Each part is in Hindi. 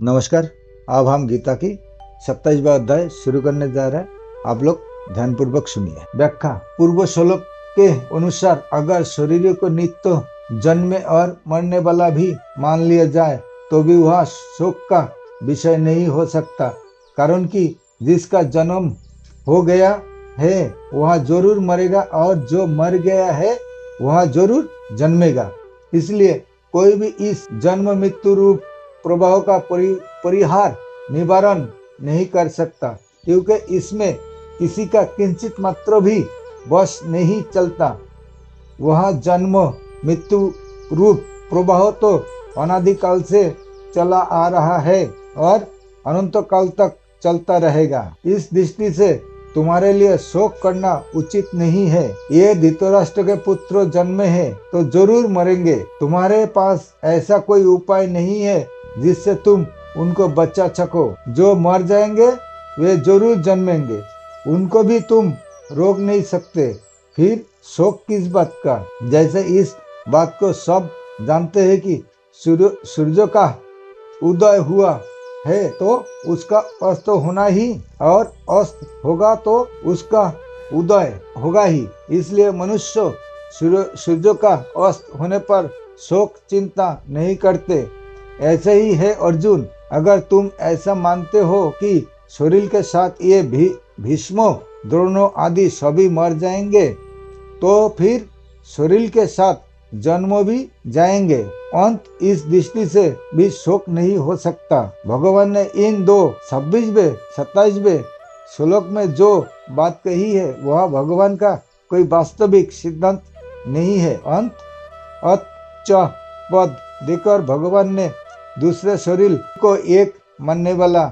नमस्कार। अब हम गीता की 27वां अध्याय शुरू करने जा रहे हैं। आप लोग ध्यानपूर्वक सुनिए। व्याख्या। पूर्व श्लोक के अनुसार अगर शरीर को नित्य जन्मे और मरने वाला भी मान लिया जाए तो भी वह शोक का विषय नहीं हो सकता, कारण कि जिसका जन्म हो गया है वह जरूर मरेगा और जो मर गया है वह जरूर जन्मेगा। इसलिए कोई भी इस जन्म मृत्यु रूप प्रभाव का परिहार निवारण नहीं कर सकता, क्योंकि इसमें किसी का किंचित मात्र भी वश नहीं चलता। वह जन्म मृत्यु रूप प्रभाव तो अनादिकाल से चला आ रहा है और अनंत काल तक चलता रहेगा। इस दृष्टि से तुम्हारे लिए शोक करना उचित नहीं है। ये धृतराष्ट्र के पुत्र जन्मे हैं तो जरूर मरेंगे। तुम्हारे पास ऐसा कोई उपाय नहीं है जिससे तुम उनको बचा सको। जो मर जाएंगे वे जरूर जन्मेंगे, उनको भी तुम रोक नहीं सकते। फिर शोक किस बात का? जैसे इस बात को सब जानते हैं कि सूर्य का उदय हुआ है तो उसका अस्त होना ही, और अस्त होगा तो उसका उदय होगा ही। इसलिए मनुष्य सूर्य का अस्त होने पर शोक चिंता नहीं करते। ऐसे ही है अर्जुन, अगर तुम ऐसा मानते हो कि शरीर के साथ ये भीष्म द्रोणों आदि सभी मर जाएंगे तो फिर शरीर के साथ जन्म भी जाएंगे। अंत इस दृष्टि से भी शोक नहीं हो सकता। भगवान ने इन 26वें 27वें श्लोक में जो बात कही है वह भगवान का कोई वास्तविक सिद्धांत नहीं है। अंत अच पद देकर भगवान ने दूसरे शरीर को एक मानने वाला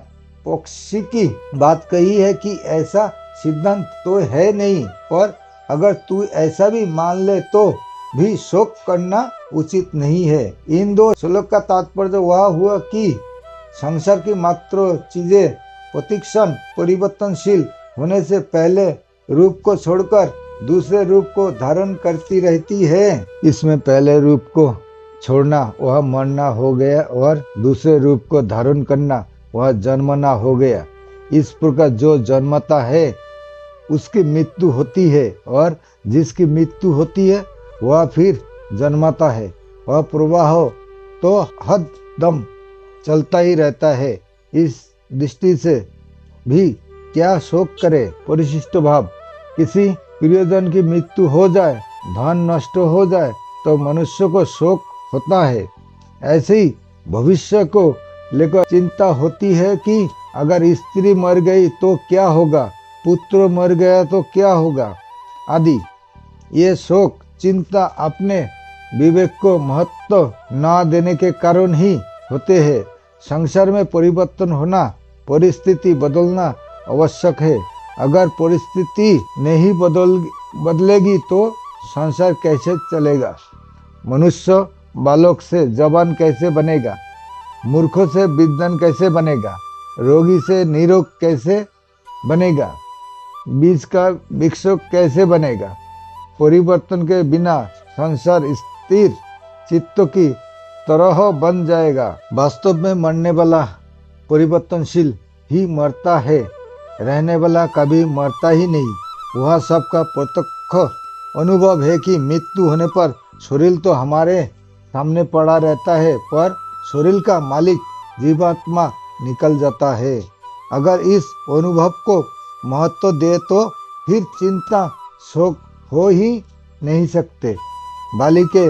पक्षी की बात कही है कि ऐसा सिद्धांत तो है नहीं, पर अगर तू ऐसा भी मान ले तो भी शोक करना उचित नहीं है। इन 2 श्लोक का तात्पर्य वह हुआ कि संसार की मात्र चीजें प्रतिक्षण परिवर्तनशील होने से पहले रूप को छोड़कर दूसरे रूप को धारण करती रहती है। इसमें पहले रूप को छोड़ना वह मरना हो गया और दूसरे रूप को धारण करना वह जन्मना हो गया। इस प्रकार जो जन्मता है उसकी मृत्यु होती है और जिसकी मृत्यु होती है वह फिर जन्मता है। वह प्रवाह तो हरदम चलता ही रहता है। इस दृष्टि से भी क्या शोक करे? परिशिष्ट भाव। किसी प्रियजन की मृत्यु हो जाए, धन नष्ट हो जाए तो मनुष्य को शोक होता है। ऐसे ही भविष्य को लेकर चिंता होती है कि अगर स्त्री मर गई तो क्या होगा, पुत्र मर गया तो क्या होगा आदि। ये शोक चिंता अपने विवेक को महत्व न देने के कारण ही होते हैं। संसार में परिवर्तन होना, परिस्थिति बदलना आवश्यक है। अगर परिस्थिति नहीं बदलेगी तो संसार कैसे चलेगा? मनुष्य बालक से जवान कैसे बनेगा? मूर्खों से विद्वान कैसे बनेगा? रोगी से निरोग कैसे बनेगा? बीज का वृक्ष कैसे बनेगा? परिवर्तन के बिना संसार स्थिर चित्त की तरह बन जाएगा। वास्तव में मरने वाला परिवर्तनशील ही मरता है, रहने वाला कभी मरता ही नहीं। वह सबका प्रत्यक्ष अनुभव है कि मृत्यु होने पर शरीर तो हमारे सामने पड़ा रहता है, पर शरीर का मालिक जीवात्मा निकल जाता है। अगर इस अनुभव को महत्व दे तो फिर चिंता शोक हो ही नहीं सकते। बाली के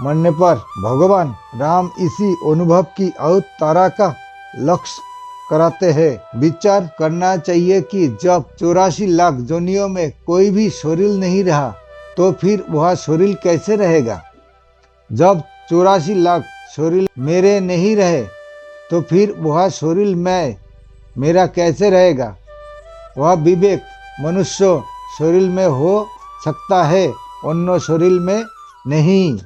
मरने पर भगवान राम इसी अनुभव की अवतारा का लक्ष्य कराते हैं। विचार करना चाहिए कि जब 84 लाख जोनियों में कोई भी शरीर नहीं रहा तो फिर वह शरीर कैसे रहेगा? जब 84 लाख शरीर मेरे नहीं रहे तो फिर वह शरीर मेरा कैसे रहेगा? वह विवेक मनुष्य शरीर में हो सकता है, अन्य शरीर में नहीं।